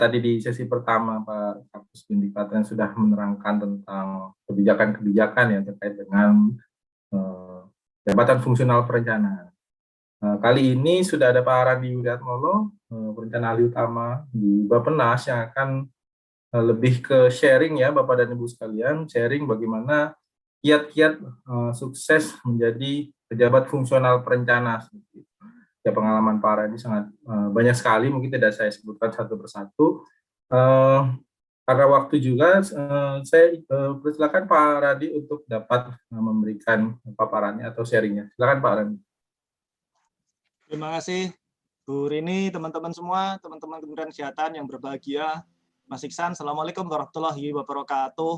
Tadi di sesi pertama Pak Kapus Bindikatan sudah menerangkan tentang kebijakan-kebijakan yang terkait dengan jabatan fungsional perencanaan. Kali ini sudah ada Pak Arandi Wiratmolo, perencana ahli utama di Bappenas yang akan lebih ke sharing ya Bapak dan Ibu sekalian, sharing bagaimana kiat-kiat sukses menjadi pejabat fungsional perencana. Ya, pengalaman Pak Arandi sangat banyak sekali, mungkin tidak saya sebutkan satu persatu. Karena waktu juga, saya persilakan Pak Arandi untuk dapat memberikan paparannya atau sharingnya. Silakan Pak Arandi. Terima kasih Bu Rini, teman-teman semua, teman-teman Kementerian Kesehatan yang berbahagia. Mas Iksan, Assalamualaikum warahmatullahi wabarakatuh.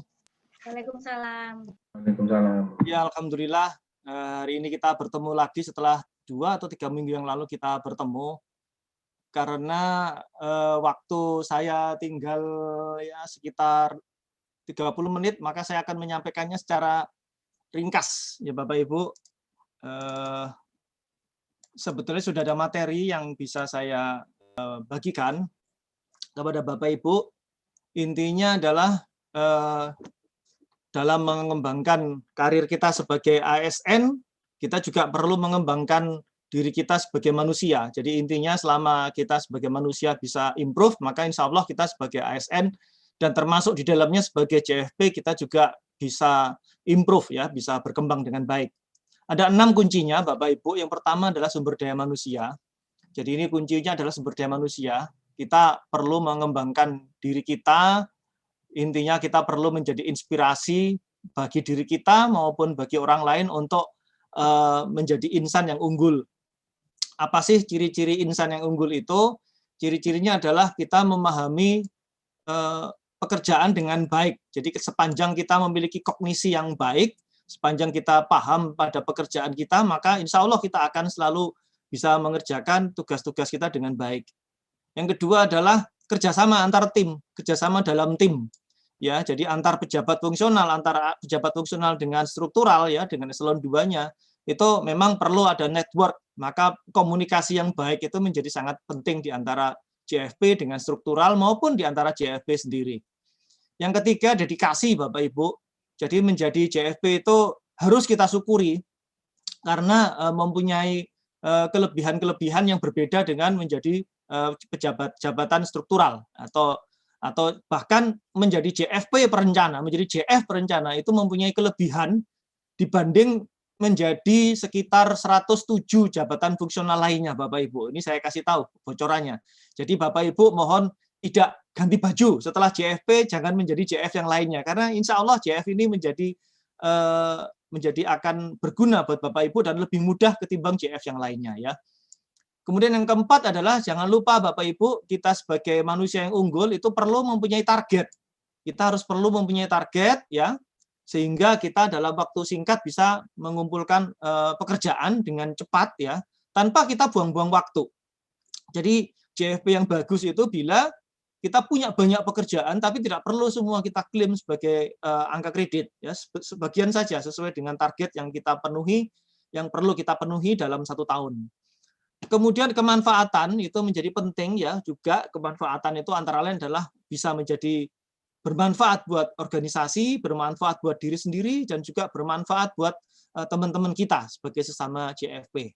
Waalaikumsalam. Waalaikumsalam. Ya, Alhamdulillah, hari ini kita bertemu lagi setelah 2 atau 3 minggu yang lalu kita bertemu. Karena waktu saya tinggal ya sekitar 30 menit, maka saya akan menyampaikannya secara ringkas. Ya Bapak Ibu, sebetulnya sudah ada materi yang bisa saya bagikan kepada Bapak Ibu. Intinya adalah dalam mengembangkan karir kita sebagai ASN, kita juga perlu mengembangkan diri kita sebagai manusia. Jadi intinya selama kita sebagai manusia bisa improve, maka insya Allah kita sebagai ASN dan termasuk di dalamnya sebagai CFP kita juga bisa improve ya, bisa berkembang dengan baik. Ada 6 kuncinya Bapak Ibu. Yang pertama adalah sumber daya manusia. Jadi ini kuncinya adalah sumber daya manusia. Kita perlu mengembangkan diri kita. Intinya kita perlu menjadi inspirasi bagi diri kita maupun bagi orang lain untuk menjadi insan yang unggul. Apa sih ciri-ciri insan yang unggul itu? Ciri-cirinya adalah kita memahami pekerjaan dengan baik. Jadi sepanjang kita memiliki kognisi yang baik, sepanjang kita paham pada pekerjaan kita, maka insya Allah kita akan selalu bisa mengerjakan tugas-tugas kita dengan baik. Yang kedua adalah kerjasama antar tim, kerjasama dalam tim. Ya, jadi antar pejabat fungsional, antara pejabat fungsional dengan struktural ya, dengan eselon 2-nya, itu memang perlu ada network. Maka komunikasi yang baik itu menjadi sangat penting di antara JFP dengan struktural maupun di antara JFP sendiri. Yang ketiga, dedikasi Bapak Ibu. Jadi menjadi JFP itu harus kita syukuri karena mempunyai kelebihan-kelebihan yang berbeda dengan menjadi jabatan struktural atau bahkan menjadi JFP perencana, menjadi JF perencana itu mempunyai kelebihan dibanding menjadi sekitar 107 jabatan fungsional lainnya Bapak Ibu. Ini saya kasih tahu bocorannya. Jadi Bapak Ibu mohon tidak ganti baju setelah JFP, jangan menjadi JF yang lainnya karena insya Allah JF ini menjadi akan berguna buat Bapak Ibu dan lebih mudah ketimbang JF yang lainnya ya. Kemudian yang keempat adalah jangan lupa Bapak Ibu, kita sebagai manusia yang unggul itu perlu mempunyai target. Kita harus perlu mempunyai target ya, sehingga kita dalam waktu singkat bisa mengumpulkan pekerjaan dengan cepat ya, tanpa kita buang-buang waktu. Jadi JFP yang bagus itu bila kita punya banyak pekerjaan tapi tidak perlu semua kita klaim sebagai angka kredit ya, sebagian saja sesuai dengan target yang kita penuhi, yang perlu kita penuhi dalam 1 tahun. Kemudian kemanfaatan itu menjadi penting ya, juga kemanfaatan itu antara lain adalah bisa menjadi bermanfaat buat organisasi, bermanfaat buat diri sendiri dan juga bermanfaat buat teman-teman kita sebagai sesama JFP.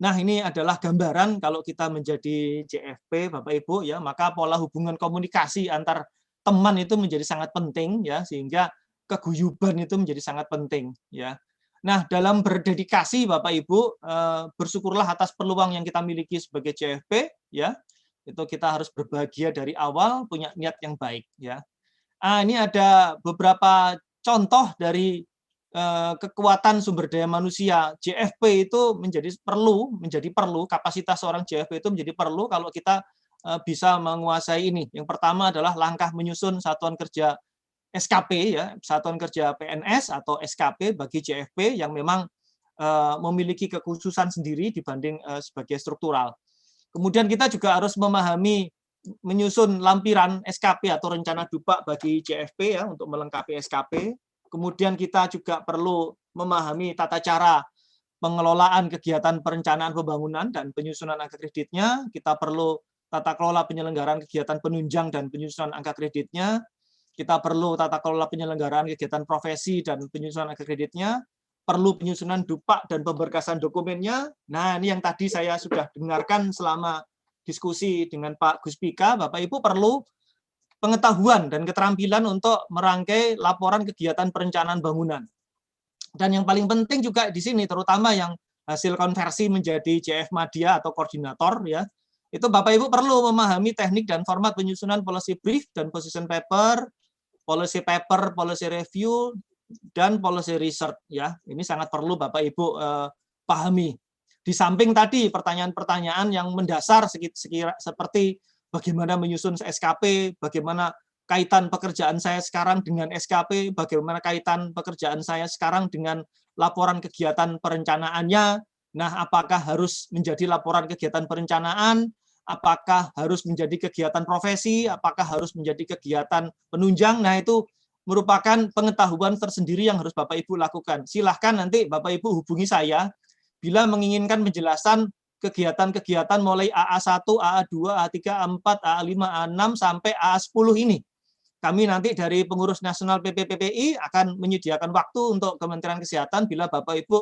Nah, ini adalah gambaran kalau kita menjadi JFP Bapak Ibu ya, maka pola hubungan komunikasi antar teman itu menjadi sangat penting ya, sehingga keguyuban itu menjadi sangat penting ya. Nah, dalam berdedikasi Bapak Ibu, bersyukurlah atas peluang yang kita miliki sebagai JFP ya. Itu kita harus berbahagia dari awal, punya niat yang baik ya. Ini ada beberapa contoh dari kekuatan sumber daya manusia. JFP itu menjadi perlu kapasitas seorang JFP itu menjadi perlu kalau kita bisa menguasai ini. Yang pertama adalah langkah menyusun satuan kerja SKP ya, satuan kerja PNS atau SKP bagi JFP yang memang memiliki kekhususan sendiri dibanding sebagai struktural. Kemudian kita juga harus memahami menyusun lampiran SKP atau rencana DUPA bagi JFP ya untuk melengkapi SKP. Kemudian kita juga perlu memahami tata cara pengelolaan kegiatan perencanaan pembangunan dan penyusunan angka kreditnya. Kita perlu tata kelola penyelenggaraan kegiatan penunjang dan penyusunan angka kreditnya, kita perlu tata kelola penyelenggaraan kegiatan profesi dan penyusunan angka kreditnya, perlu penyusunan dupak dan pemberkasan dokumennya. Nah, ini yang tadi saya sudah dengarkan selama diskusi dengan Pak Guspika, Bapak Ibu perlu pengetahuan dan keterampilan untuk merangkai laporan kegiatan perencanaan bangunan. Dan yang paling penting juga di sini, terutama yang hasil konversi menjadi JF Madya atau koordinator, ya, itu Bapak Ibu perlu memahami teknik dan format penyusunan policy brief dan position paper, policy review, dan policy research. Ya, ini sangat perlu Bapak Ibu pahami. Di samping tadi pertanyaan-pertanyaan yang mendasar seperti bagaimana menyusun SKP, bagaimana kaitan pekerjaan saya sekarang dengan SKP, bagaimana kaitan pekerjaan saya sekarang dengan laporan kegiatan perencanaannya. Nah, apakah harus menjadi laporan kegiatan perencanaan, apakah harus menjadi kegiatan profesi, apakah harus menjadi kegiatan penunjang. Nah, itu merupakan pengetahuan tersendiri yang harus Bapak Ibu lakukan. Silahkan nanti Bapak Ibu hubungi saya bila menginginkan penjelasan kegiatan-kegiatan mulai AA1, AA2, AA3, A4, AA5, A6 sampai AA10 ini. Kami nanti dari pengurus nasional PPPPI akan menyediakan waktu untuk Kementerian Kesehatan bila Bapak Ibu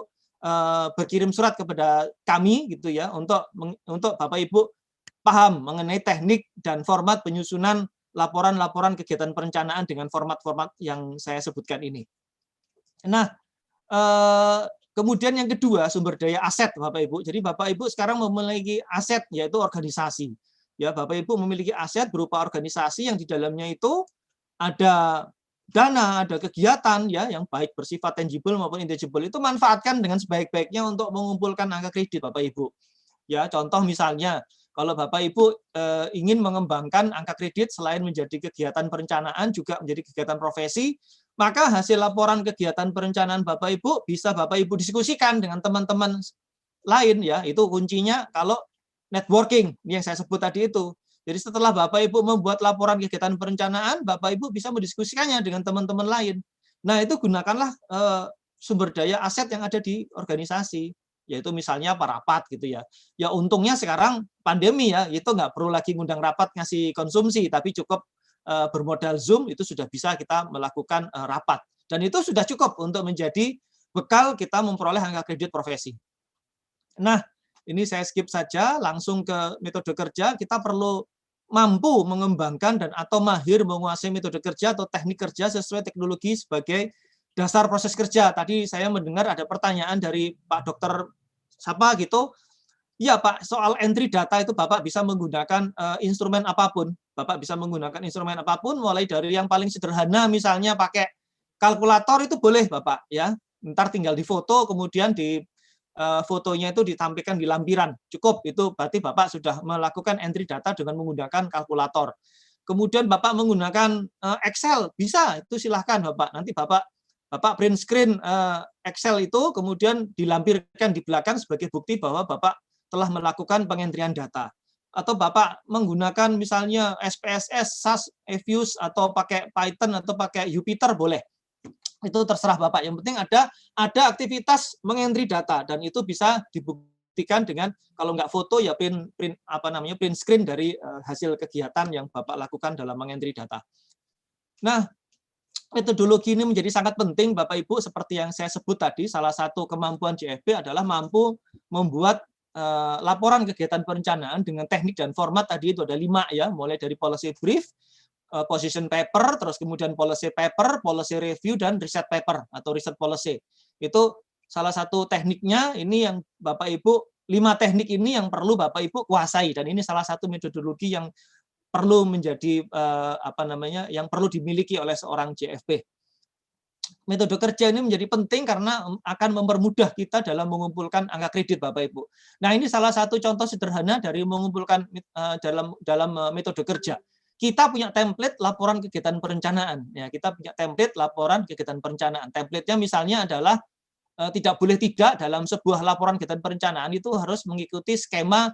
berkirim surat kepada kami gitu ya untuk Bapak Ibu paham mengenai teknik dan format penyusunan laporan-laporan kegiatan perencanaan dengan format-format yang saya sebutkan ini. Nah, kemudian yang kedua, sumber daya aset Bapak Ibu. Jadi Bapak Ibu sekarang memiliki aset yaitu organisasi. Ya, Bapak Ibu memiliki aset berupa organisasi yang di dalamnya itu ada dana, ada kegiatan ya yang baik bersifat tangible maupun intangible. Itu manfaatkan dengan sebaik-baiknya untuk mengumpulkan angka kredit Bapak Ibu. Ya, contoh misalnya kalau Bapak Ibu ingin mengembangkan angka kredit selain menjadi kegiatan perencanaan juga menjadi kegiatan profesi, maka hasil laporan kegiatan perencanaan Bapak Ibu bisa Bapak Ibu diskusikan dengan teman-teman lain ya. Itu kuncinya kalau networking yang saya sebut tadi itu. Jadi setelah Bapak Ibu membuat laporan kegiatan perencanaan, Bapak Ibu bisa mendiskusikannya dengan teman-teman lain. Nah, itu gunakanlah sumber daya aset yang ada di organisasi, yaitu misalnya rapat gitu ya. Ya untungnya sekarang pandemi ya, itu nggak perlu lagi ngundang rapat ngasih konsumsi, tapi cukup bermodal Zoom itu sudah bisa kita melakukan rapat. Dan itu sudah cukup untuk menjadi bekal kita memperoleh angka kredit profesi. Nah, ini saya skip saja, langsung ke metode kerja. Kita perlu mampu mengembangkan dan atau mahir menguasai metode kerja atau teknik kerja sesuai teknologi sebagai dasar proses kerja. Tadi saya mendengar ada pertanyaan dari Pak Dokter siapa gitu. Ya Pak, soal entry data itu Bapak bisa menggunakan instrumen apapun. Bapak bisa menggunakan instrumen apapun, mulai dari yang paling sederhana, misalnya pakai kalkulator itu boleh Bapak ya. Ntar tinggal difoto, kemudian di fotonya itu ditampilkan di lampiran. Cukup, itu berarti Bapak sudah melakukan entry data dengan menggunakan kalkulator. Kemudian Bapak menggunakan Excel, bisa, itu silahkan Bapak. Nanti Bapak print screen Excel itu, kemudian dilampirkan di belakang sebagai bukti bahwa Bapak telah melakukan pengentrian data. Atau Bapak menggunakan misalnya SPSS, SAS, EViews, atau pakai Python, atau pakai Jupyter, boleh. Itu terserah Bapak. Yang penting ada aktivitas mengentry data, dan itu bisa dibuktikan dengan kalau nggak foto ya print screen dari hasil kegiatan yang Bapak lakukan dalam mengentry data. Nah, metodologi ini menjadi sangat penting Bapak Ibu, seperti yang saya sebut tadi. Salah satu kemampuan JFB adalah mampu membuat laporan kegiatan perencanaan dengan teknik dan format tadi itu ada 5 ya, mulai dari policy brief, position paper, terus kemudian policy paper, policy review, dan research paper atau research policy. Itu salah satu tekniknya. Ini yang Bapak Ibu, 5 teknik ini yang perlu Bapak Ibu kuasai, dan ini salah satu metodologi yang perlu menjadi yang perlu dimiliki oleh seorang JFB. Metode kerja ini menjadi penting karena akan mempermudah kita dalam mengumpulkan angka kredit Bapak Ibu. Nah, ini salah satu contoh sederhana dari mengumpulkan dalam metode kerja. Kita punya template laporan kegiatan perencanaan. Ya, kita punya template laporan kegiatan perencanaan. Template-nya misalnya adalah tidak boleh tidak dalam sebuah laporan kegiatan perencanaan itu harus mengikuti skema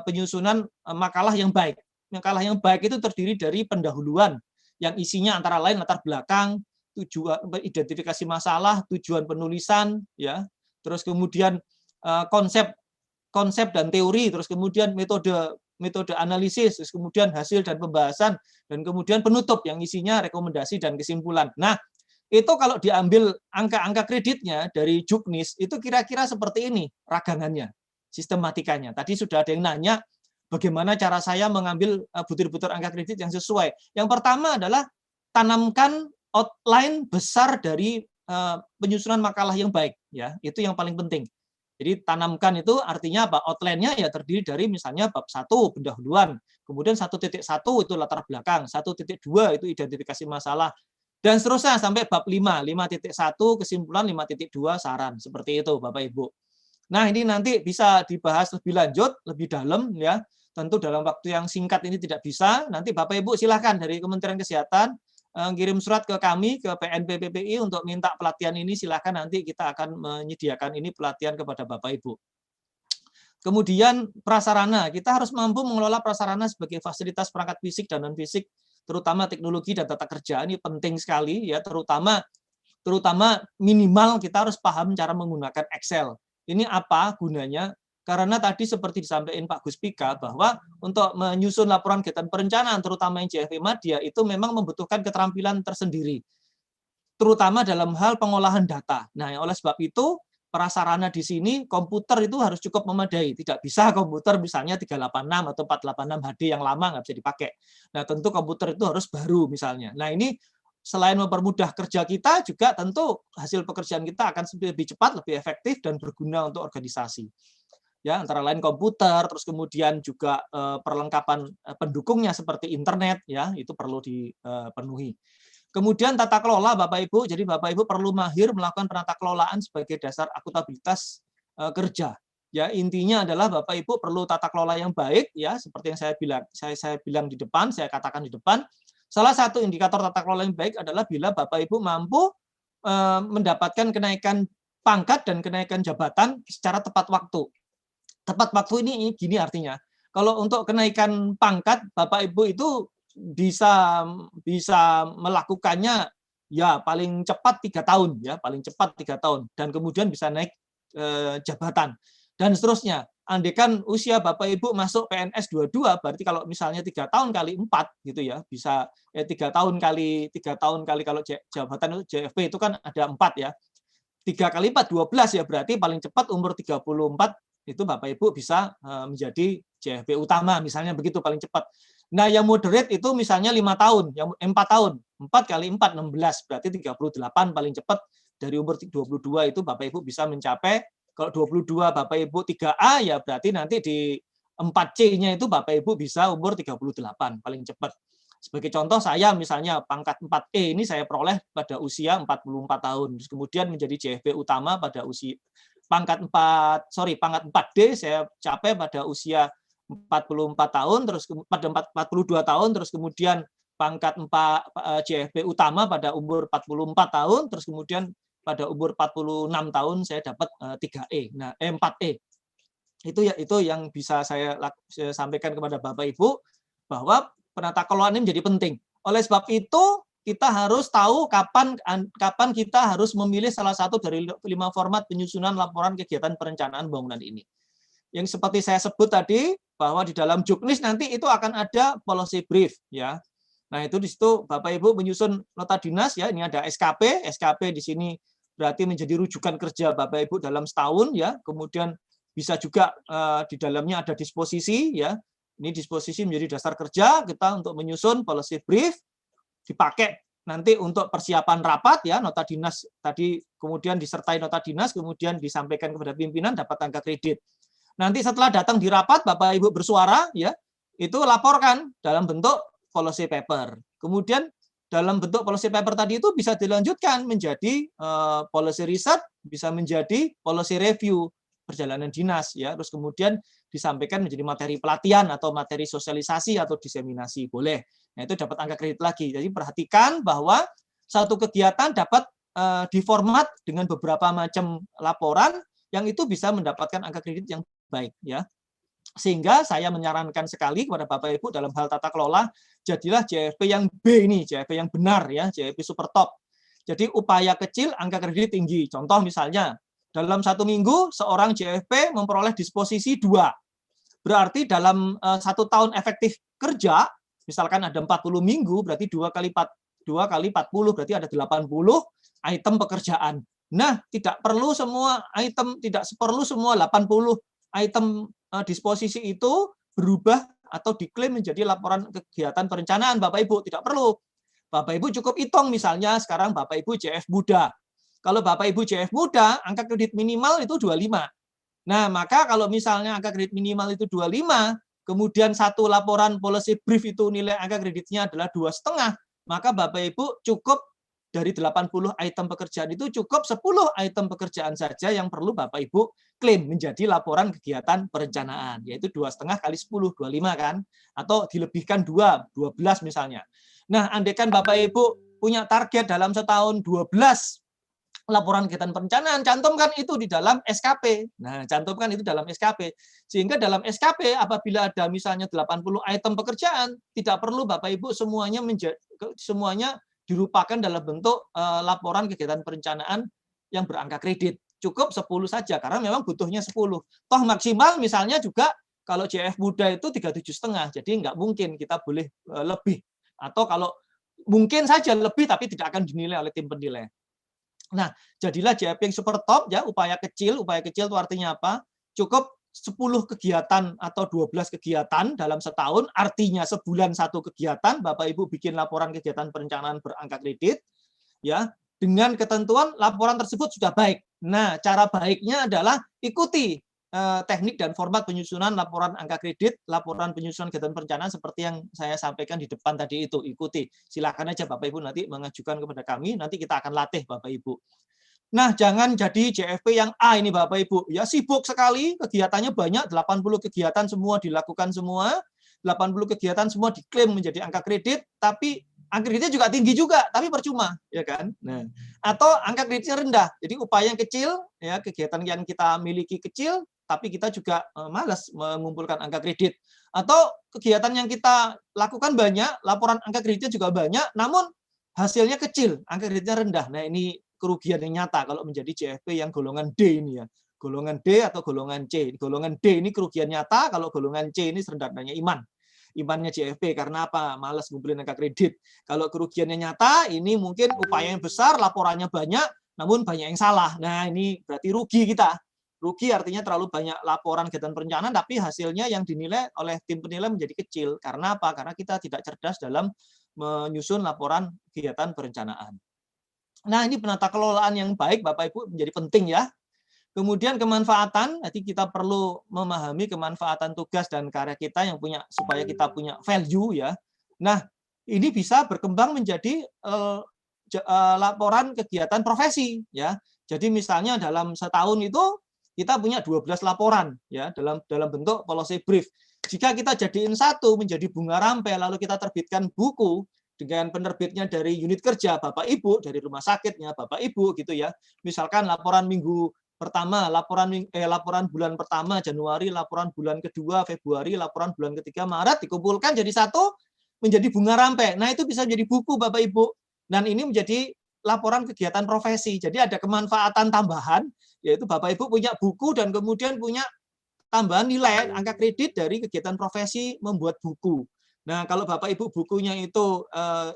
penyusunan makalah yang baik. Makalah yang baik itu terdiri dari pendahuluan yang isinya antara lain latar belakang, tujuan, identifikasi masalah, tujuan penulisan, ya, terus kemudian konsep dan teori, terus kemudian metode metode analisis, terus kemudian hasil dan pembahasan, dan kemudian penutup yang isinya rekomendasi dan kesimpulan. Nah, itu kalau diambil angka-angka kreditnya dari Juknis, itu kira-kira seperti ini ragangannya, sistematikanya. Tadi sudah ada yang nanya, bagaimana cara saya mengambil butir-butir angka kredit yang sesuai. Yang pertama adalah tanamkan outline besar dari penyusunan makalah yang baik, ya. Itu yang paling penting. Jadi tanamkan itu artinya apa? Outline-nya ya terdiri dari misalnya bab 1 pendahuluan, kemudian 1.1 itu latar belakang, 1.2 itu identifikasi masalah, dan seterusnya sampai bab 5, 5.1 kesimpulan, 5.2 saran. Seperti itu Bapak Ibu. Nah, ini nanti bisa dibahas lebih lanjut, lebih dalam ya. Tentu dalam waktu yang singkat ini tidak bisa. Nanti Bapak Ibu silakan dari Kementerian Kesehatan kirim surat ke kami, ke PNPPPI untuk minta pelatihan ini, silahkan nanti kita akan menyediakan ini pelatihan kepada Bapak Ibu. Kemudian prasarana, kita harus mampu mengelola prasarana sebagai fasilitas perangkat fisik dan non-fisik, terutama teknologi dan tata kerja, ini penting sekali ya, terutama minimal kita harus paham cara menggunakan Excel. Ini apa gunanya? Karena tadi seperti disampaikan Pak Guspika bahwa untuk menyusun laporan kegiatan perencanaan, terutama yang JFE Madya, itu memang membutuhkan keterampilan tersendiri, terutama dalam hal pengolahan data. Nah, oleh sebab itu, prasarana di sini, komputer itu harus cukup memadai. Tidak bisa komputer misalnya 386 atau 486 HD yang lama nggak bisa dipakai. Nah, tentu komputer itu harus baru misalnya. Nah, ini selain mempermudah kerja kita, juga tentu hasil pekerjaan kita akan lebih cepat, lebih efektif, dan berguna untuk organisasi. Ya, antara lain komputer, terus kemudian juga perlengkapan pendukungnya seperti internet, ya itu perlu dipenuhi. Kemudian tata kelola Bapak Ibu, jadi Bapak Ibu perlu mahir melakukan penata kelolaan sebagai dasar akuntabilitas kerja. Ya, intinya adalah Bapak Ibu perlu tata kelola yang baik, ya seperti yang saya bilang di depan, saya katakan di depan. Salah satu indikator tata kelola yang baik adalah bila Bapak Ibu mampu mendapatkan kenaikan pangkat dan kenaikan jabatan secara tepat waktu. Tepat waktu ini gini artinya, kalau untuk kenaikan pangkat Bapak Ibu itu bisa melakukannya ya paling cepat 3 tahun ya, paling cepat 3 tahun, dan kemudian bisa naik jabatan dan seterusnya. Andaikan usia Bapak Ibu masuk PNS 22, berarti kalau misalnya 3 tahun kali 4 gitu ya, bisa 3 tahun kali kalau jabatan itu JFP itu kan ada 4 ya. 3 kali 4 12 ya, berarti paling cepat umur 34 itu Bapak Ibu bisa menjadi JFP utama, misalnya begitu paling cepat. Nah, yang moderate itu misalnya 5 tahun, yang 4 tahun. 4 kali 4, 16, berarti 38 paling cepat dari umur 22 itu Bapak Ibu bisa mencapai, kalau 22 Bapak Ibu 3A, ya berarti nanti di 4C-nya itu Bapak Ibu bisa umur 38, paling cepat. Sebagai contoh, saya misalnya pangkat 4E ini saya peroleh pada usia 44 tahun, terus kemudian menjadi JFP utama pada usia pangkat 4D saya capai pada usia 44 tahun, terus pada 42 tahun, terus kemudian pangkat 4 JFP utama pada umur 44 tahun, terus kemudian pada umur 46 tahun saya dapat 3E. Nah, 4E. Itu yang bisa saya sampaikan kepada Bapak Ibu, bahwa penata kelolaan ini menjadi penting. Oleh sebab itu, kita harus tahu kapan kita harus memilih salah satu dari 5 format penyusunan laporan kegiatan perencanaan bangunan ini. Yang seperti saya sebut tadi, bahwa di dalam Juknis nanti itu akan ada policy brief ya. Nah, itu di situ Bapak Ibu menyusun nota dinas ya, ini ada SKP di sini berarti menjadi rujukan kerja Bapak Ibu dalam setahun ya. Kemudian bisa juga di dalamnya ada disposisi ya. Ini disposisi menjadi dasar kerja kita untuk menyusun policy brief, dipakai nanti untuk persiapan rapat ya, nota dinas tadi kemudian disertai nota dinas, kemudian disampaikan kepada pimpinan dapat angka kredit. Nanti setelah datang di rapat Bapak Ibu bersuara ya, itu laporkan dalam bentuk policy paper. Kemudian dalam bentuk policy paper tadi itu bisa dilanjutkan menjadi policy research, bisa menjadi policy review perjalanan dinas ya, terus kemudian disampaikan menjadi materi pelatihan atau materi sosialisasi atau diseminasi, boleh. Nah, itu dapat angka kredit lagi. Jadi perhatikan bahwa satu kegiatan dapat diformat dengan beberapa macam laporan yang itu bisa mendapatkan angka kredit yang baik ya. Sehingga saya menyarankan sekali kepada Bapak Ibu dalam hal tata kelola, jadilah JFP yang B ini, JFP yang benar ya, JFP super top. Jadi upaya kecil, angka kredit tinggi. Contoh misalnya, dalam 1 minggu seorang JFP memperoleh disposisi 2. Berarti dalam 1 tahun efektif kerja, misalkan ada 40 minggu, berarti 2 kali 40, berarti ada 80 item pekerjaan. Nah, tidak perlu semua 80 item disposisi itu berubah atau diklaim menjadi laporan kegiatan perencanaan, Bapak Ibu. Tidak perlu. Bapak Ibu cukup hitung, misalnya sekarang Bapak Ibu JF muda. Kalau Bapak Ibu JF muda, angka kredit minimal itu 25. Nah, maka kalau misalnya angka kredit minimal itu 25, kemudian satu laporan policy brief itu nilai angka kreditnya adalah 2,5, maka Bapak Ibu cukup dari 80 item pekerjaan itu cukup 10 item pekerjaan saja yang perlu Bapak Ibu klaim menjadi laporan kegiatan perencanaan, yaitu 2,5 kali 10, 25 kan, atau dilebihkan 2, 12 misalnya. Nah, andaikan Bapak Ibu punya target dalam setahun 12 laporan kegiatan perencanaan, cantumkan itu di dalam SKP. Nah, cantumkan itu dalam SKP. Sehingga dalam SKP apabila ada misalnya 80 item pekerjaan, tidak perlu Bapak Ibu semuanya dirupakan dalam bentuk laporan kegiatan perencanaan yang berangka kredit. Cukup 10 saja karena memang butuhnya 10. Toh maksimal misalnya juga kalau JF muda itu 37,5. Jadi nggak mungkin kita boleh lebih. Atau kalau mungkin saja lebih tapi tidak akan dinilai oleh tim penilai. Nah, jadilah JF yang super top ya, upaya kecil itu artinya apa? Cukup 10 kegiatan atau 12 kegiatan dalam setahun, artinya sebulan 1 kegiatan, Bapak Ibu bikin laporan kegiatan perencanaan berangka kredit, ya, dengan ketentuan laporan tersebut sudah baik. Nah, cara baiknya adalah ikuti teknik dan format penyusunan laporan angka kredit, laporan penyusunan kegiatan perencanaan seperti yang saya sampaikan di depan tadi itu. Ikuti. Silakan aja Bapak Ibu nanti mengajukan kepada kami, nanti kita akan latih Bapak Ibu. Nah, jangan jadi JFP yang A ini Bapak Ibu. Ya sibuk sekali, kegiatannya banyak, 80 kegiatan semua dilakukan semua, 80 kegiatan semua diklaim menjadi angka kredit, tapi angka kreditnya juga tinggi juga, tapi percuma, ya kan? Nah, atau angka kreditnya rendah. Jadi upaya yang kecil, ya kegiatan yang kita miliki kecil, tapi kita juga malas mengumpulkan angka kredit. Atau kegiatan yang kita lakukan banyak, laporan angka kreditnya juga banyak, namun hasilnya kecil, angka kreditnya rendah. Nah, ini kerugian yang nyata kalau menjadi JFP yang golongan D ini ya. Golongan D atau golongan C. Golongan D ini kerugian nyata, kalau golongan C ini serendahnya iman. Imannya JFP karena apa? Malas ngumpulin angka kredit. Kalau kerugiannya nyata, ini mungkin upaya yang besar, laporannya banyak, namun banyak yang salah. Nah, ini berarti rugi kita. Rugi artinya terlalu banyak laporan kegiatan perencanaan, tapi hasilnya yang dinilai oleh tim penilai menjadi kecil. Karena apa? Karena kita tidak cerdas dalam menyusun laporan kegiatan perencanaan. Nah, ini penata kelolaan yang baik, Bapak Ibu, menjadi penting ya. Kemudian kemanfaatan, nanti kita perlu memahami kemanfaatan tugas dan karya kita yang supaya kita punya value ya. Nah, ini bisa berkembang menjadi laporan kegiatan profesi ya. Jadi misalnya dalam setahun itu kita punya 12 laporan ya dalam bentuk policy brief. Jika kita jadiin satu menjadi bunga rampai lalu kita terbitkan buku dengan penerbitnya dari unit kerja Bapak Ibu, dari rumah sakitnya Bapak Ibu gitu ya. Misalkan laporan minggu pertama, laporan bulan pertama Januari, laporan bulan kedua Februari, laporan bulan ketiga Maret dikumpulkan jadi satu menjadi bunga rampai. Nah, itu bisa menjadi buku Bapak Ibu. Dan ini menjadi laporan kegiatan profesi. Jadi ada kemanfaatan tambahan, yaitu Bapak Ibu punya buku dan kemudian punya tambahan nilai angka kredit dari kegiatan profesi membuat buku. Nah, kalau Bapak Ibu bukunya itu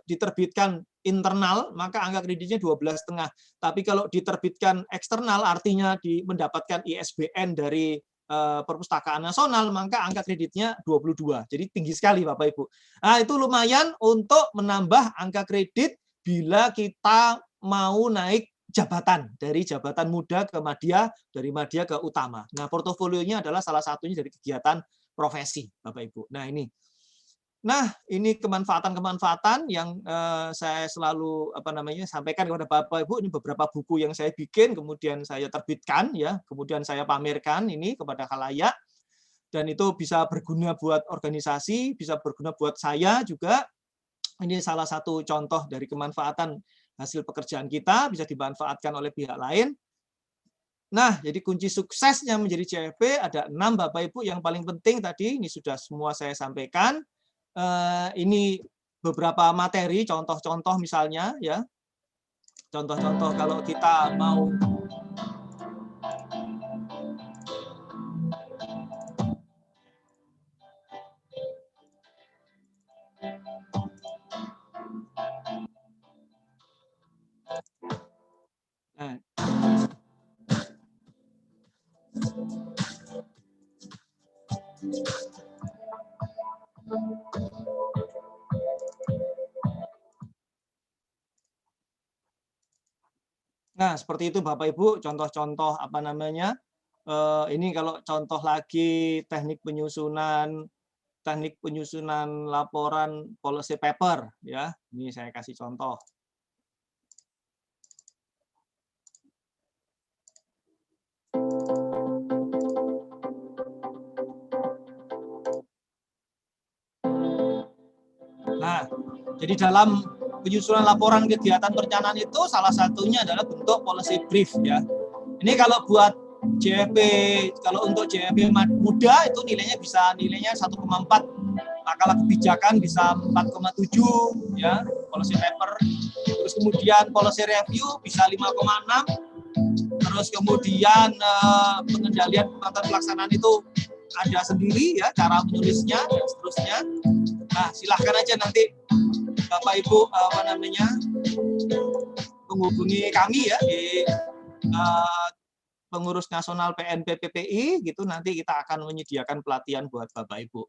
diterbitkan internal, maka angka kreditnya 12,5. Tapi kalau diterbitkan eksternal, artinya mendapatkan ISBN dari Perpustakaan Nasional, maka angka kreditnya 22. Jadi tinggi sekali Bapak Ibu. Nah, itu lumayan untuk menambah angka kredit bila kita mau naik jabatan, dari jabatan muda ke madya, dari madya ke utama. Nah, portofolionya adalah salah satunya dari kegiatan profesi, Bapak Ibu. Nah, ini kemanfaatan-kemanfaatan yang saya selalu sampaikan kepada Bapak Ibu. Ini beberapa buku yang saya bikin, kemudian saya terbitkan ya, kemudian saya pamerkan ini kepada khalayak, dan itu bisa berguna buat organisasi, bisa berguna buat saya juga. Ini salah satu contoh dari kemanfaatan hasil pekerjaan kita, bisa dimanfaatkan oleh pihak lain. Nah, jadi kunci suksesnya menjadi JFP ada 6 Bapak Ibu. Yang paling penting tadi, ini sudah semua saya sampaikan. Ini beberapa materi, contoh-contoh misalnya ya. Contoh-contoh kalau kita mau Nah, seperti itu Bapak Ibu, contoh-contoh apa namanya? Ini kalau contoh lagi teknik penyusunan laporan policy paper ya. Ini saya kasih contoh. Nah, jadi dalam penyusunan laporan kegiatan perencanaan itu salah satunya adalah bentuk policy brief ya. Ini kalau buat JFP, kalau untuk JFP muda itu nilainya 1,4, makalah kebijakan bisa 4,7 ya, policy paper. Terus kemudian policy review bisa 5,6. Terus kemudian pengendalian kekuatan pelaksanaan itu ada sendiri ya, cara menulisnya dan seterusnya. Nah, silahkan aja nanti Bapak Ibu menghubungi kami ya di pengurus nasional PNP PPI gitu, nanti kita akan menyediakan pelatihan buat Bapak Ibu.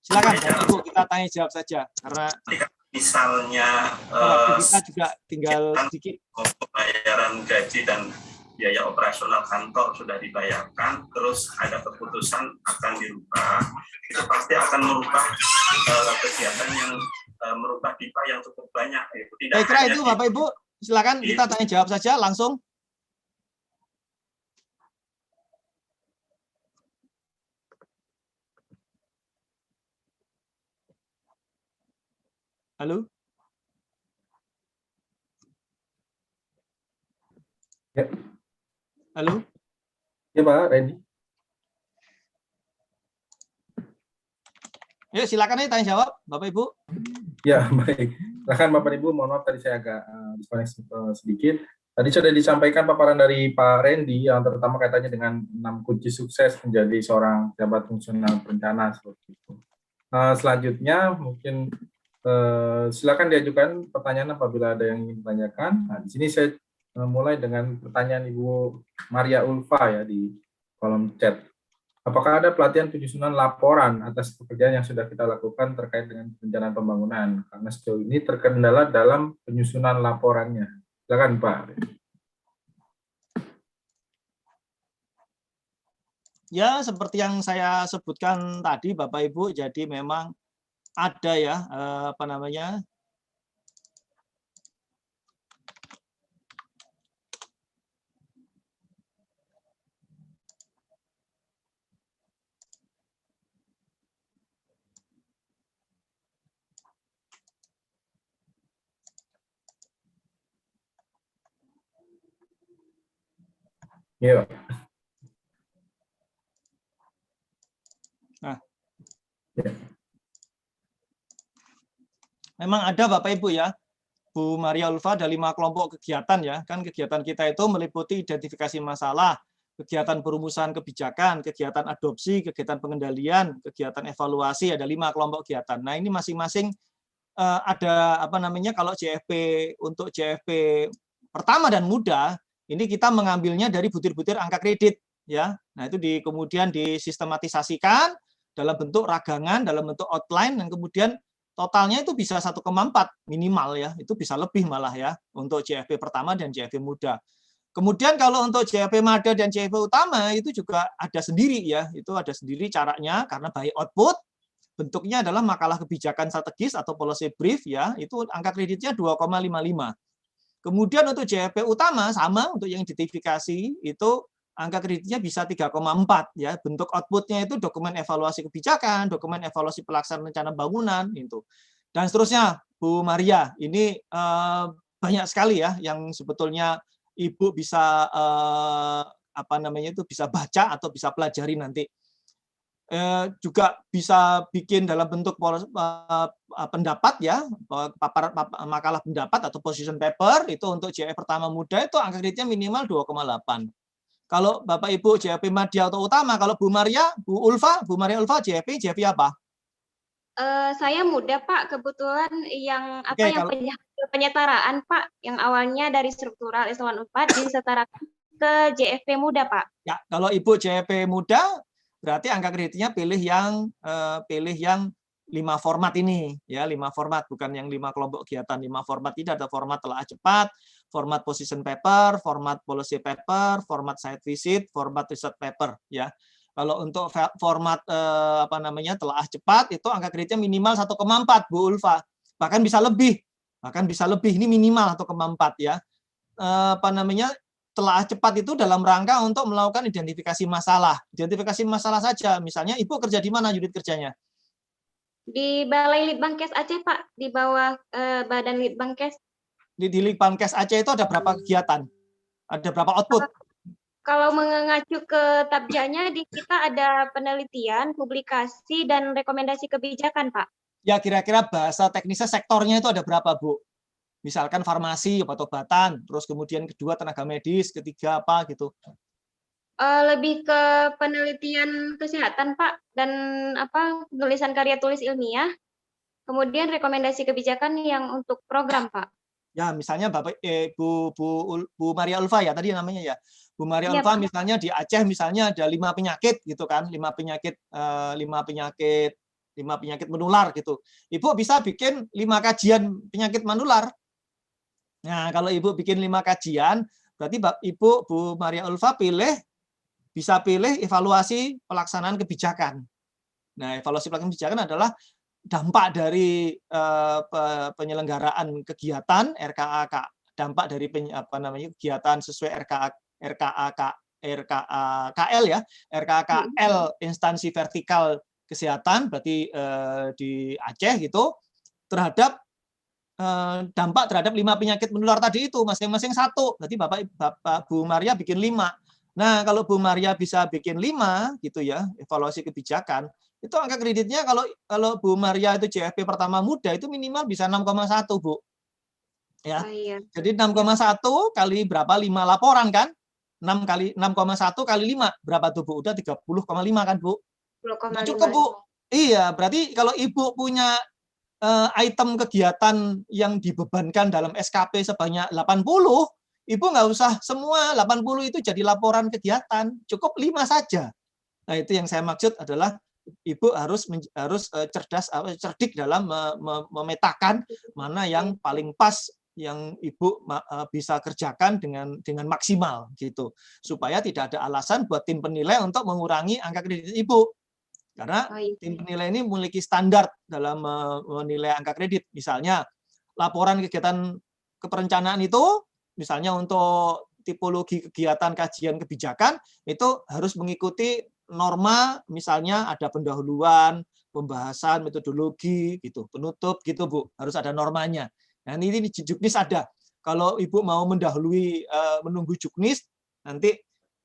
Silakan Bapak Ibu, kita tanya jawab saja karena misalnya kita juga tinggal sedikit. Pembayaran gaji dan biaya operasional kantor sudah dibayarkan, terus ada keputusan akan dirubah, itu pasti akan merubah kegiatan yang merubah pipa yang cukup banyak. Saya kira itu Bapak Ibu, silakan kita tanya jawab saja langsung. Halo? Ya. Halo? Ya Pak Randy. Yuk silakan aja tanya jawab Bapak Ibu. Ya baik. Silakan Bapak Ibu, mohon maaf tadi saya agak diskoneksi sedikit. Tadi sudah disampaikan paparan dari Pak Randy yang terutama kaitannya dengan 6 kunci sukses menjadi seorang pejabat fungsional perencana seperti itu. Selanjutnya mungkin silakan diajukan pertanyaan apabila ada yang ingin ditanyakan. Nah, di sini saya mulai dengan pertanyaan Ibu Maria Ulfa ya di kolom chat. Apakah ada pelatihan penyusunan laporan atas pekerjaan yang sudah kita lakukan terkait dengan perencanaan pembangunan? Karena sejauh ini terkendala dalam penyusunan laporannya. Silakan Pak. Ya, seperti yang saya sebutkan tadi Bapak Ibu, jadi memang ada ya apa namanya? Iya. Nah. Ya. Memang ada Bapak Ibu ya, Bu Maria Ulfa ada 5 kelompok kegiatan ya, kan kegiatan kita itu meliputi identifikasi masalah, kegiatan perumusan kebijakan, kegiatan adopsi, kegiatan pengendalian, kegiatan evaluasi, ada 5 kelompok kegiatan. Nah ini masing-masing ada apa namanya, kalau JFP untuk JFP pertama dan muda, ini kita mengambilnya dari butir-butir angka kredit ya. Nah itu kemudian disistematisasikan dalam bentuk ragangan, dalam bentuk outline, dan kemudian totalnya itu bisa 1,4 minimal ya, itu bisa lebih malah ya untuk JFP pertama dan JFP muda. Kemudian kalau untuk JFP Mada dan JFP utama itu juga ada sendiri ya, itu ada sendiri caranya karena by output bentuknya adalah makalah kebijakan strategis atau policy brief ya, itu angka kreditnya 2,55. Kemudian untuk JFP utama sama untuk yang identifikasi itu angka kreditnya bisa 3,4 ya. Bentuk outputnya itu dokumen evaluasi kebijakan, dokumen evaluasi pelaksanaan rencana bangunan itu. Dan seterusnya, Bu Maria, ini banyak sekali ya yang sebetulnya Ibu bisa apa namanya itu bisa baca atau bisa pelajari nanti. Juga bisa bikin dalam bentuk pendapat ya, makalah pendapat atau position paper itu untuk JFP pertama muda itu angka kreditnya minimal 2,8. Kalau Bapak Ibu JFP Madya atau utama, kalau Bu Maria Ulfa JFP apa? Saya muda Pak, kebetulan yang apa Oke, yang penyetaraan Pak, yang awalnya dari struktural eselon 4 disetarakan ke JFP muda Pak. Ya, kalau Ibu JFP muda berarti angka kreditnya pilih yang 5 format ini, ya 5 format, bukan yang 5 kelompok kegiatan. 5 format ini ada format telaah cepat, format position paper, format policy paper, format site visit, format research paper, ya. Kalau untuk format telaah cepat itu angka kreditnya minimal 1,4 Bu Ulfa, bahkan bisa lebih, ini minimal 1,4 ya. Telaah cepat itu dalam rangka untuk melakukan identifikasi masalah saja. Misalnya Ibu kerja di mana unit kerjanya? Di Balai Litbangkes Aceh, Pak, di bawah Badan Litbangkes. Di Litbangkes Aceh itu ada berapa kegiatan? Ada berapa output? Kalau mengacu ke tabjanya, di kita ada penelitian, publikasi, dan rekomendasi kebijakan, Pak. Ya, kira-kira bahasa teknisnya sektornya itu ada berapa, Bu? Misalkan farmasi, obat-obatan, terus kemudian kedua tenaga medis, ketiga apa gitu? Lebih ke penelitian kesehatan, Pak, dan tulisan karya tulis ilmiah, kemudian rekomendasi kebijakan yang untuk program, Pak. Ya, misalnya Bu Maria Ulfa ya tadi namanya ya. Bu Maria Ya, Ulfa Pak. misalnya di Aceh misalnya ada 5 penyakit gitu kan, 5 penyakit menular gitu. Ibu bisa bikin 5 kajian penyakit menular. Nah, kalau Ibu bikin 5 kajian, berarti Bu Maria Ulfa bisa pilih evaluasi pelaksanaan kebijakan. Nah, evaluasi pelaksanaan kebijakan adalah dampak dari penyelenggaraan kegiatan RKA, dampak dari kegiatan sesuai RKA-KL ya, RKA-KL instansi vertikal kesehatan berarti di Aceh gitu, terhadap dampak terhadap 5 penyakit menular tadi itu masing-masing 1. Berarti Bapak Bu Maria bikin 5. Nah, kalau Bu Maria bisa bikin 5 gitu ya, evaluasi kebijakan, itu angka kreditnya kalau Bu Maria itu JFP pertama muda itu minimal bisa 6,1, Bu. Ya. Oh, iya. Jadi 6,1 kali berapa? 5 laporan kan? 6,1 kali 5 berapa tuh, Bu? Udah 30,5 kan, Bu? 10,5. Cukup, Bu. Iya, berarti kalau Ibu punya item kegiatan yang dibebankan dalam SKP sebanyak 80, Ibu nggak usah semua 80 itu jadi laporan kegiatan, cukup 5 saja. Nah, itu yang saya maksud adalah Ibu harus cerdik dalam memetakan mana yang paling pas yang Ibu bisa kerjakan dengan maksimal gitu, supaya tidak ada alasan buat tim penilai untuk mengurangi angka kredit Ibu. Karena tim penilai ini memiliki standar dalam menilai angka kredit. Misalnya laporan kegiatan keperencanaan itu, misalnya untuk tipologi kegiatan kajian kebijakan, itu harus mengikuti norma, misalnya ada pendahuluan, pembahasan, metodologi, gitu, penutup, gitu Bu, harus ada normanya. Nah ini di Juknis ada. Kalau Ibu mau mendahului menunggu Juknis, nanti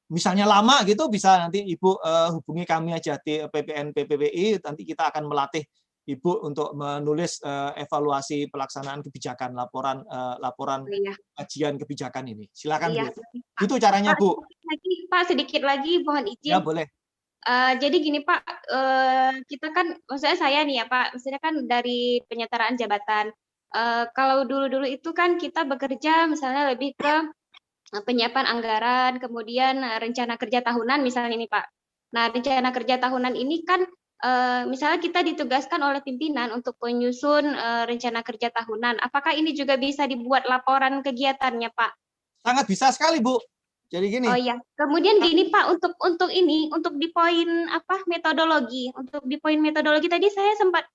misalnya lama gitu bisa nanti Ibu hubungi kami aja di PPPI, nanti kita akan melatih Ibu untuk menulis evaluasi pelaksanaan kebijakan, laporan kajian kebijakan ini. Silakan Bu. Itu caranya Bu. Pak, sedikit lagi mohon izin. Ya boleh. Jadi gini Pak, kita kan, maksudnya saya nih ya Pak, maksudnya kan dari penyetaraan jabatan. Kalau dulu-dulu itu kan kita bekerja misalnya lebih ke penyiapan anggaran, kemudian rencana kerja tahunan misalnya ini Pak. Nah, rencana kerja tahunan ini kan misalnya kita ditugaskan oleh pimpinan untuk menyusun rencana kerja tahunan. Apakah ini juga bisa dibuat laporan kegiatannya Pak? Sangat bisa sekali Bu. Jadi gini. Oh iya. Kemudian gini Pak, untuk di poin metodologi. Untuk di poin metodologi tadi saya sempat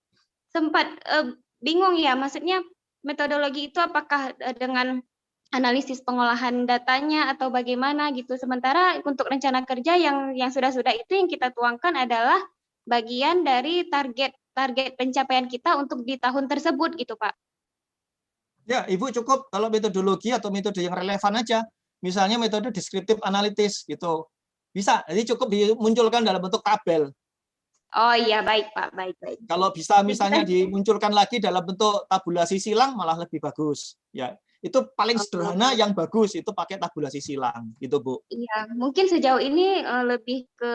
bingung ya. Maksudnya metodologi itu apakah dengan analisis pengolahan datanya atau bagaimana gitu. Sementara untuk rencana kerja yang sudah-sudah itu yang kita tuangkan adalah bagian dari target pencapaian kita untuk di tahun tersebut gitu Pak. Ya, Ibu cukup kalau metodologi atau metode yang relevan aja. Misalnya metode deskriptif analitis gitu. Bisa, jadi cukup dimunculkan dalam bentuk tabel. Oh iya, baik Pak, baik. Kalau bisa misalnya dimunculkan lagi dalam bentuk tabulasi silang malah lebih bagus. Ya, itu paling sederhana yang bagus itu pakai tabulasi silang, gitu Bu. Iya, mungkin sejauh ini lebih ke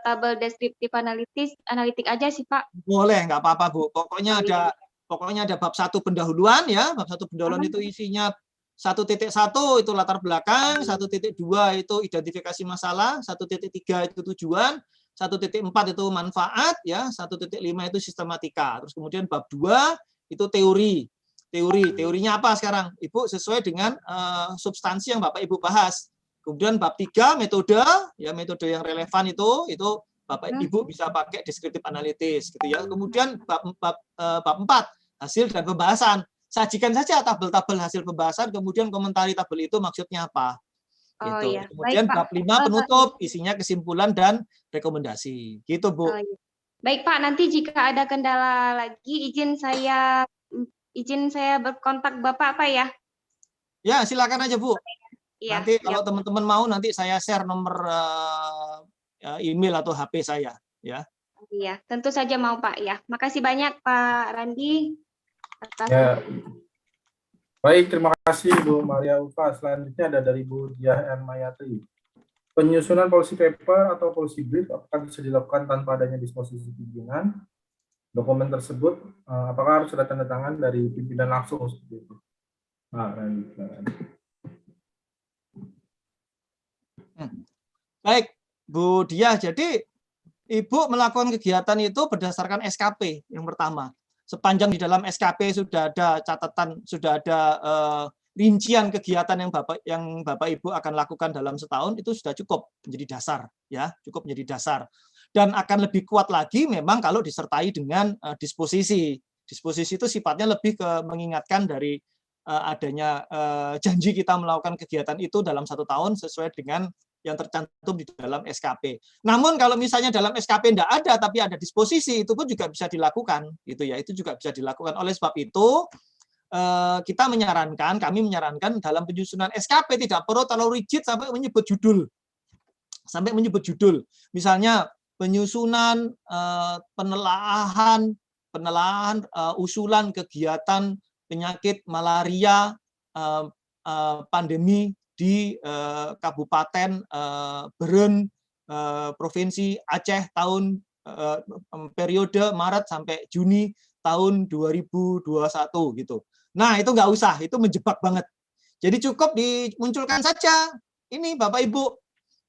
tabel deskriptif analitik aja sih Pak. Boleh, nggak apa-apa Bu. Pokoknya ada bab 1 pendahuluan ya, bab 1 pendahuluan itu isinya 1.1 itu latar belakang, 1.2 itu identifikasi masalah, 1.3 itu tujuan, 1.4 itu manfaat, ya, 1.5 itu sistematika. Terus kemudian bab 2 itu teori. Teorinya apa sekarang? Ibu sesuai dengan substansi yang Bapak Ibu bahas. Kemudian bab 3 metode, ya, metode yang relevan itu Bapak Ibu bisa pakai deskriptif analitis gitu ya. Kemudian bab 4 hasil dan pembahasan. Sajikan saja tabel-tabel hasil pembahasan, kemudian komentari tabel itu maksudnya apa. Oh Gitu. iya. Kemudian Baik, Pak. bab 5 penutup, isinya kesimpulan dan rekomendasi. Gitu, Bu. Oh, iya. Baik, Pak, nanti jika ada kendala lagi izin saya berkontak Bapak, Pak, ya. Ya, silakan aja, Bu. Iya. Nanti kalau teman-teman mau nanti saya share nomor email atau HP saya, ya. Iya, tentu saja mau, Pak, ya. Makasih banyak Pak Randi atas Ya. Baik, terima kasih Bu Maria Ulfa. Selanjutnya ada dari Bu Diah M. Mayatri. Penyusunan policy paper atau policy brief apakah bisa dilakukan tanpa adanya disposisi pimpinan? Dokumen tersebut apakah harus ada tanda tangan dari pimpinan langsung seperti itu? Baik, Bu Diah. Jadi Ibu melakukan kegiatan itu berdasarkan SKP yang pertama. Sepanjang di dalam SKP sudah ada catatan, sudah ada rincian kegiatan yang Bapak Ibu akan lakukan dalam setahun, itu sudah cukup menjadi dasar, ya, cukup menjadi dasar. Dan akan lebih kuat lagi memang kalau disertai dengan disposisi. Disposisi itu sifatnya lebih ke mengingatkan dari adanya janji kita melakukan kegiatan itu dalam 1 tahun sesuai dengan yang tercantum di dalam SKP. Namun kalau misalnya dalam SKP tidak ada tapi ada disposisi, itu pun juga bisa dilakukan, gitu ya. Itu juga bisa dilakukan. Oleh sebab itu kami menyarankan dalam penyusunan SKP tidak perlu terlalu rigid sampai menyebut judul. Misalnya penyusunan penelaahan usulan kegiatan penyakit malaria pandemi di Kabupaten Beren, Provinsi Aceh tahun periode Maret sampai Juni tahun 2021 gitu. Nah, itu nggak usah, itu menjebak banget. Jadi cukup dimunculkan saja ini Bapak Ibu,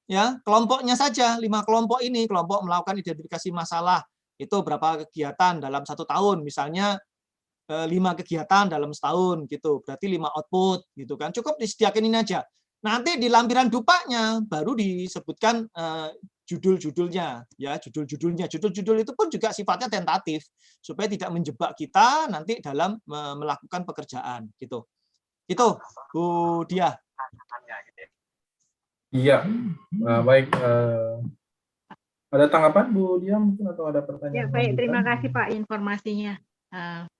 ya, kelompoknya saja, 5 kelompok ini, kelompok melakukan identifikasi masalah itu berapa kegiatan dalam 1 tahun, misalnya 5 kegiatan dalam setahun gitu, berarti 5 output gitu kan. Cukup disediakan ini aja. Nanti di lampiran dupanya baru disebutkan judul-judulnya, ya, judul-judulnya. Judul-judul itu pun juga sifatnya tentatif supaya tidak menjebak kita nanti dalam melakukan pekerjaan gitu. Itu Bu Diah. Iya, baik. Ada tanggapan Bu Diah mungkin atau ada pertanyaan? Ya, baik, terima kasih Pak informasinya.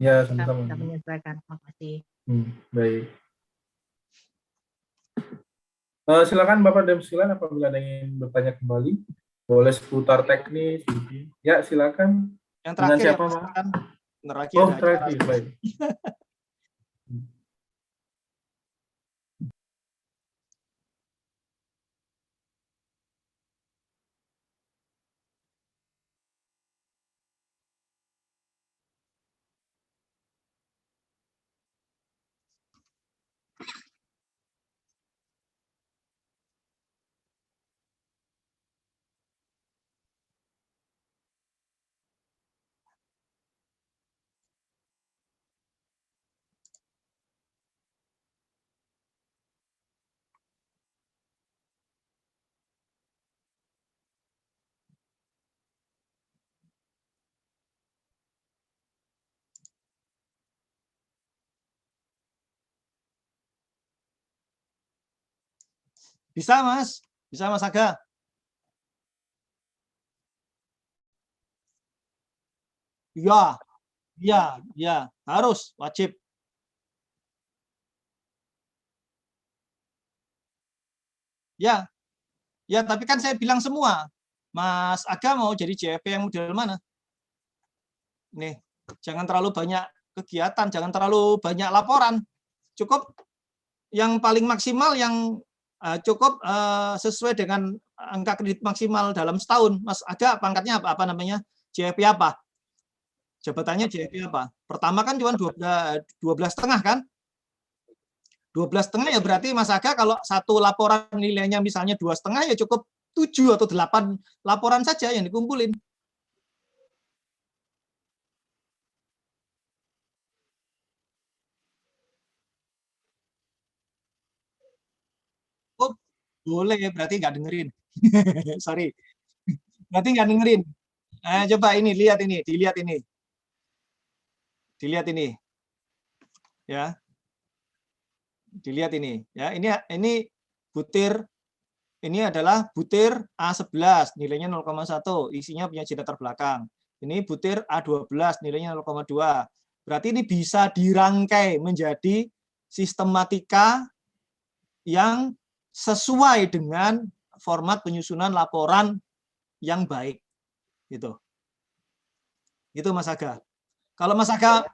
Ya, Kita sama-sama. menyesuaikan. Terima kasih. Baik. Silakan Bapak dan sekalian apabila ada yang ingin bertanya kembali, boleh seputar teknis. Ya, silakan. Yang terakhir dengan siapa, ya, Pak? terakhir. Oh, terakhir, baik. Bisa, Mas. Bisa, Mas Aga. Ya, harus, wajib. Ya, tapi kan saya bilang semua. Mas Aga mau jadi JFP yang model mana? Nih, jangan terlalu banyak kegiatan, jangan terlalu banyak laporan. Cukup yang paling maksimal yang cukup sesuai dengan angka kredit maksimal dalam setahun. Mas Aga pangkatnya apa namanya? JFP apa? Jabatannya JFP apa? Pertama kan cuma 12,5 kan? 12,5 ya berarti Mas Aga kalau satu laporan nilainya misalnya 2,5 ya cukup 7 atau 8 laporan saja yang dikumpulin. Oh, boleh, berarti nggak dengerin. Sorry. Berarti nggak dengerin. Coba ini, lihat ini, dilihat ini. Dilihat ini. Ya. Dilihat ini, ya. Ini butir, ini adalah butir A11, nilainya 0,1, isinya punya jeda terbelakang. Ini butir A12, nilainya 0,2. Berarti ini bisa dirangkai menjadi sistematika yang sesuai dengan format penyusunan laporan yang baik. Gitu. Itu Mas Aga. Kalau Mas Aga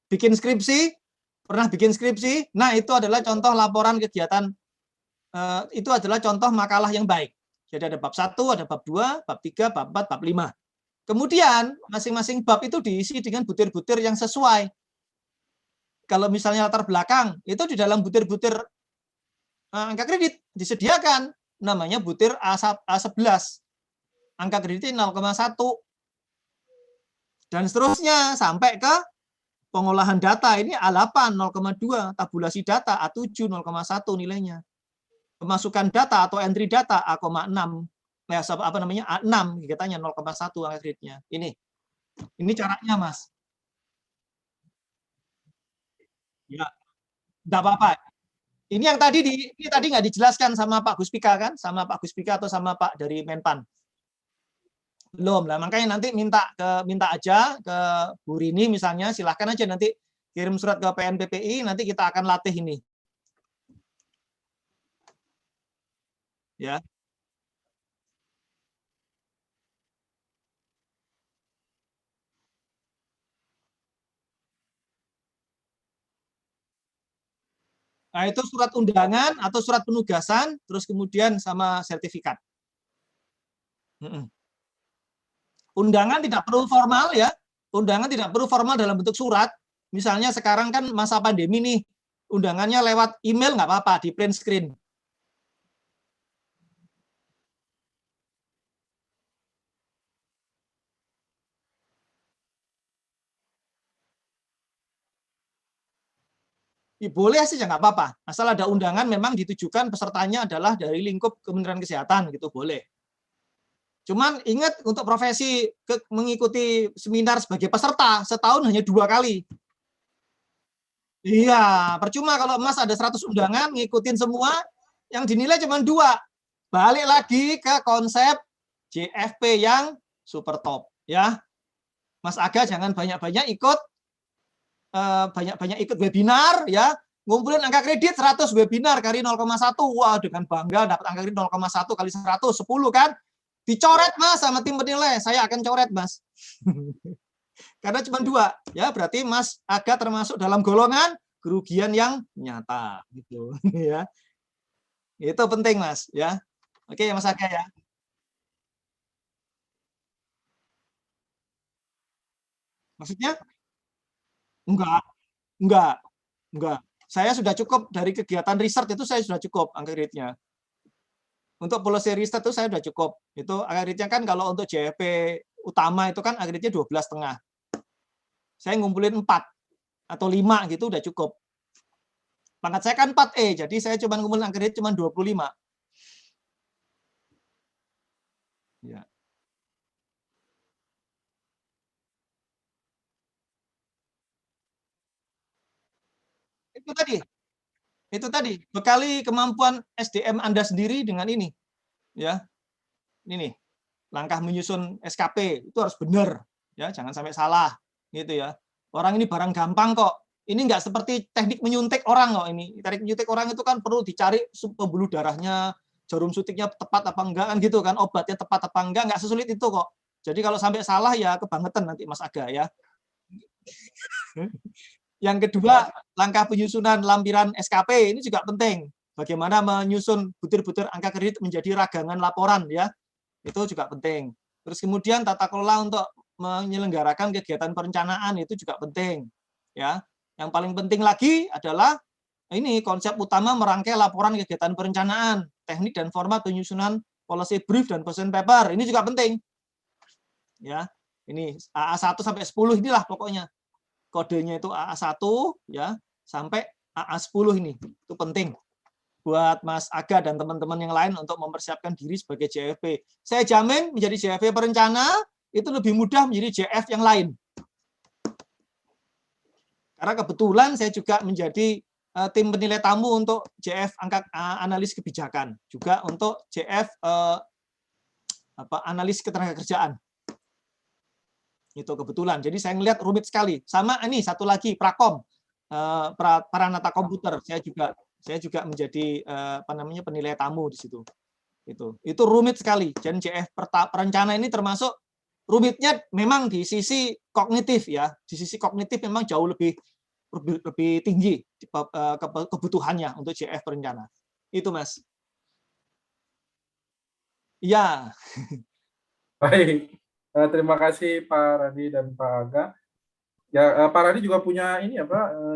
bikin skripsi, pernah bikin skripsi, nah itu adalah contoh laporan kegiatan, itu adalah contoh makalah yang baik. Jadi ada bab 1, ada bab 2, bab 3, bab 4, bab 5. Kemudian masing-masing bab itu diisi dengan butir-butir yang sesuai. Kalau misalnya latar belakang, itu di dalam butir-butir angka kredit disediakan, namanya butir A11. Angka kreditnya 0,1. Dan seterusnya sampai ke pengolahan data, ini A8 0,2, tabulasi data A7 0,1 nilainya. Pemasukan data atau entry data A,6. Apa namanya? A6 katanya 0,1 angka kreditnya. Ini caranya, Mas. Ya, enggak apa-apa. Ini yang tadi nggak dijelaskan sama Pak Guspika kan? Sama Pak Guspika atau sama Pak dari Menpan? Belum lah, makanya nanti minta aja ke Bu Rini misalnya, silahkan aja nanti kirim surat ke PNPPI, nanti kita akan latih ini. Ya. Nah, itu surat undangan atau surat penugasan, terus kemudian sama sertifikat. Undangan tidak perlu formal ya. Undangan tidak perlu formal dalam bentuk surat. Misalnya sekarang kan masa pandemi nih, undangannya lewat email nggak apa-apa, di print screen. Ya, boleh sih ya nggak apa-apa. Asal ada undangan memang ditujukan pesertanya adalah dari lingkup Kementerian Kesehatan gitu, boleh. Cuman ingat untuk profesi mengikuti seminar sebagai peserta setahun hanya 2 kali. Iya, percuma kalau Mas ada 100 undangan ngikutin semua yang dinilai cuma 2. Balik lagi ke konsep JFP yang super top ya. Mas Aga jangan banyak-banyak ikut webinar ya. Ngumpulin angka kredit 100 webinar kali 0,1. Wah, dengan bangga dapat angka kredit 0,1 kali 100, 10 kan? Dicoret Mas sama tim penilai, saya akan coret Mas. Karena cuma 2 ya, berarti Mas Aga termasuk dalam golongan kerugian yang nyata gitu ya. Itu penting Mas ya. Oke Mas Aga ya. Maksudnya? Enggak. Saya sudah cukup dari kegiatan riset itu, saya sudah cukup angka kreditnya. Untuk policy riset itu saya sudah cukup. Itu kreditnya kan kalau untuk JFP utama itu kan kreditnya 12,5. Saya ngumpulin 4 atau 5 gitu udah cukup. Pangkat saya kan 4E, jadi saya cuma ngumpulin kredit cuma 25. Ya. Itu tadi bekali kemampuan SDM Anda sendiri dengan ini ya. Ini langkah menyusun SKP itu harus benar ya, jangan sampai salah gitu ya. Orang ini barang gampang kok, ini nggak seperti teknik menyuntik orang kok. Ini teknik menyuntik orang itu kan perlu dicari pembuluh darahnya, jarum suntiknya tepat apa enggak kan gitu kan, obatnya tepat apa enggak sesulit itu kok. Jadi kalau sampai salah ya kebangetan nanti Mas Aga ya. Yang kedua, langkah penyusunan lampiran SKP ini juga penting. Bagaimana menyusun butir-butir angka kredit menjadi ragangan laporan ya. Itu juga penting. Terus kemudian tata kelola untuk menyelenggarakan kegiatan perencanaan itu juga penting ya. Yang paling penting lagi adalah ini konsep utama merangkai laporan kegiatan perencanaan, teknik dan format penyusunan policy brief dan position paper. Ini juga penting. Ya, ini AA1 sampai 10 inilah pokoknya. Kodenya itu AA1 ya sampai AA10 ini. Itu penting buat Mas Aga dan teman-teman yang lain untuk mempersiapkan diri sebagai JFP. Saya jamin menjadi JFP perencana itu lebih mudah menjadi JF yang lain. Karena kebetulan saya juga menjadi tim penilai tamu untuk JF analis kebijakan, juga untuk JF analis ketenagakerjaan. Itu kebetulan. Jadi saya ngelihat rumit sekali. Sama ini satu lagi Prakom, Pranata Komputer. Saya juga menjadi penilai tamu di situ. Itu rumit sekali. Dan JF perencana ini termasuk rumitnya memang di sisi kognitif ya. Di sisi kognitif memang jauh lebih tinggi kebutuhannya untuk JF perencana. Itu Mas. Iya. Baik, terima kasih Pak Radi dan Pak Aga. Ya, Pak Radi juga punya ini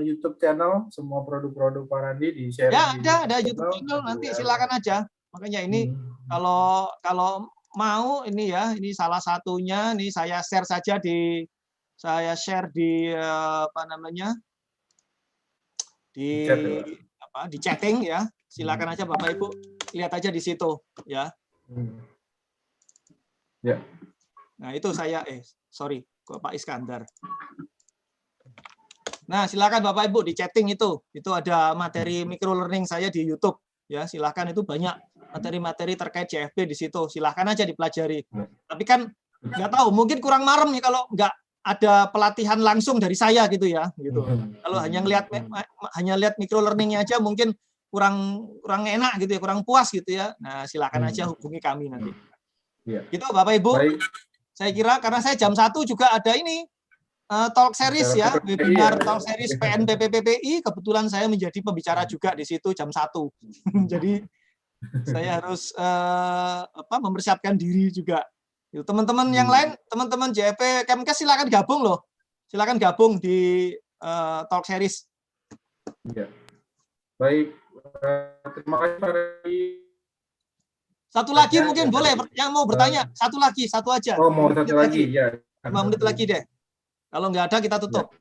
YouTube channel, semua produk-produk Pak Radi di share. Ya, ada YouTube channel, nanti silakan aja. Makanya ini kalau mau ini ya, ini salah satunya, ini saya share di di chatting ya. Silakan aja Bapak Ibu lihat aja di situ ya. Ya. Nah, itu saya sorry, Pak Iskandar. Nah, silakan Bapak Ibu di chatting itu ada materi micro learning saya di YouTube ya. Silakan, itu banyak materi-materi terkait JFP di situ. Silakan aja dipelajari. Tapi kan nggak tahu, mungkin kurang marem nih kalau nggak ada pelatihan langsung dari saya gitu ya, gitu. Kalau hanya lihat micro learningnya aja mungkin kurang enak gitu ya, kurang puas gitu ya. Nah, silakan aja hubungi kami nanti. Gitu Bapak Ibu. Baik. Saya kira karena saya jam 1 juga ada ini talk series ya, webinar talk series PNPPPI, kebetulan saya menjadi pembicara juga di situ jam 1. Jadi saya harus mempersiapkan diri juga. Teman-teman yang lain, teman-teman JFP Kemkes silakan gabung loh. Silakan gabung di talk series. Ya. Baik, terima kasih Pak Radi. Satu lagi mungkin boleh yang mau bertanya, satu aja. Oh, mau satu lagi ya. 5 menit lagi deh. Kalau nggak ada kita tutup. Ya.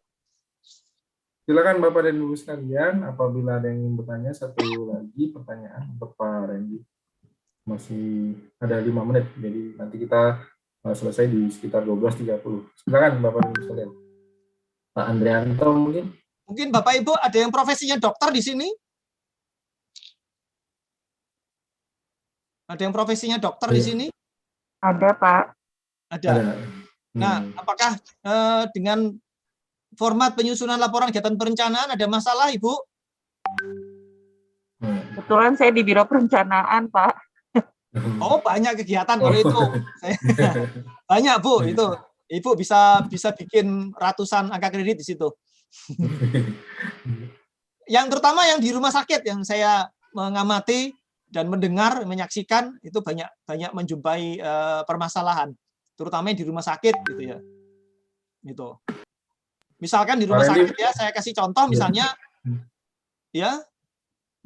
Silakan Bapak dan Ibu sekalian, apabila ada yang ingin bertanya, satu lagi pertanyaan untuk Pak Randy. Masih ada 5 menit, jadi nanti kita selesai di sekitar 12.30. Silakan Bapak dan Ibu sekalian. Pak Andrianto mungkin? Mungkin Bapak Ibu ada yang profesinya dokter di sini? Ada yang profesinya dokter di sini? Ada, Pak. Ada. Nah, apakah dengan format penyusunan laporan kegiatan perencanaan ada masalah, Ibu? Kebetulan saya di Biro Perencanaan, Pak. Oh, banyak kegiatan kalau itu. Banyak, Bu, itu. Ibu bisa bikin ratusan angka kredit di situ. Yang terutama yang di rumah sakit yang saya mengamati dan mendengar, menyaksikan itu banyak menjumpai permasalahan, terutama di rumah sakit gitu ya. Gitu. Misalkan di rumah sakit ya, saya kasih contoh misalnya ya.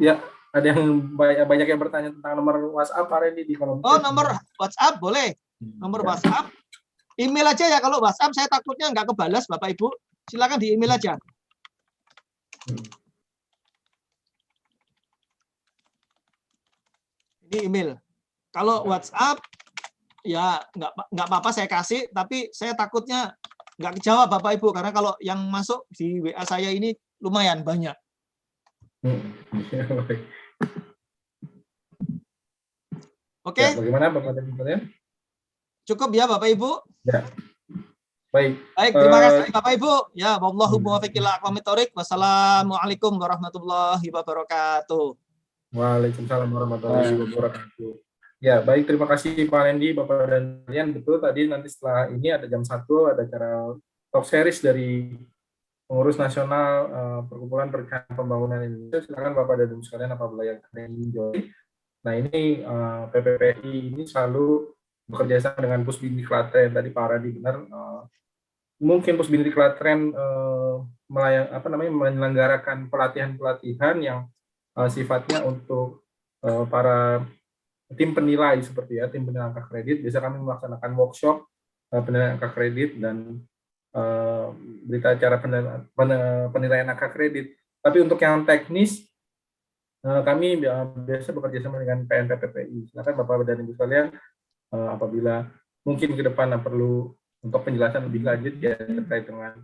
Ya, ada yang banyak yang bertanya tentang nomor WhatsApp Pak Randy di kolom. Oh, nomor WhatsApp boleh. Nomor WhatsApp. Email aja ya, kalau WhatsApp saya takutnya nggak kebalas Bapak Ibu. Silakan di email aja. Ini email. Kalau WhatsApp ya nggak apa-apa saya kasih, tapi saya takutnya nggak kejawab Bapak Ibu karena kalau yang masuk di WA saya ini lumayan banyak. Oke. Ya, bagaimana Bapak dan Ibu? Cukup ya Bapak Ibu? Ya. Baik. Baik, terima kasih Bapak Ibu. Ya, wallahu muwaffiq ila aqwamit thoriq. Wassalamualaikum warahmatullahi wabarakatuh. Waalaikumsalam warahmatullahi wabarakatuh. Ya, baik, terima kasih Pak Randy, Bapak dan kalian. Betul, tadi nanti setelah ini ada jam 1 ada acara talk series dari pengurus nasional Perkumpulan Perencanaan Pembangunan Indonesia. Silakan Bapak dan Ibu sekalian apabila yang ingin join. Nah, ini PPPI ini selalu bekerja sama dengan Pusbindik Klaten. Tadi Pak Radi benar, mungkin Pusbindik Klaten menyelenggarakan pelatihan-pelatihan yang sifatnya untuk para tim penilai seperti tim penilai angka kredit. Biasa kami melaksanakan workshop penilaian angka kredit dan berita acara penilaian angka kredit. Tapi untuk yang teknis, kami biasa bekerja sama dengan PNPPPI. Silakan Bapak dan Ibu sekalian, apabila mungkin ke depan perlu untuk penjelasan lebih lanjut ya terkait dengan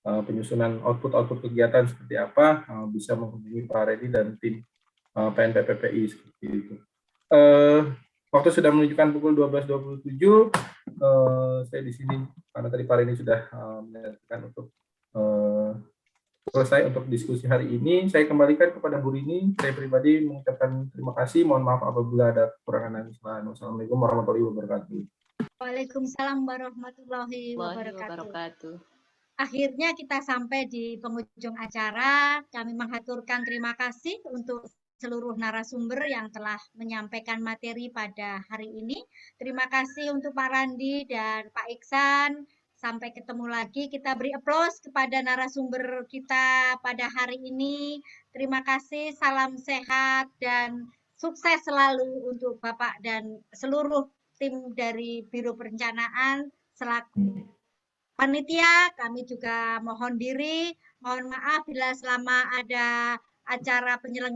penyusunan output kegiatan seperti apa, bisa menghubungi Pak Redi dan tim PNPPPI seperti itu. Waktu sudah menunjukkan pukul 12.27, saya di sini karena tadi Pak Redi sudah menyatakan untuk selesai untuk diskusi hari ini. Saya kembalikan kepada Bu Rini. Saya pribadi mengucapkan terima kasih. Mohon maaf apabila ada kekurangan dan kesalahan. Wassalamualaikum warahmatullahi wabarakatuh. Waalaikumsalam warahmatullahi wabarakatuh. Akhirnya kita sampai di penghujung acara. Kami mengaturkan terima kasih untuk seluruh narasumber yang telah menyampaikan materi pada hari ini. Terima kasih untuk Pak Randi dan Pak Iksan. Sampai ketemu lagi. Kita beri aplaus kepada narasumber kita pada hari ini. Terima kasih, salam sehat dan sukses selalu untuk Bapak dan seluruh tim dari Biro Perencanaan. Selaku panitia, kami juga mohon diri. Mohon maaf bila selama ada acara penyelenggaraan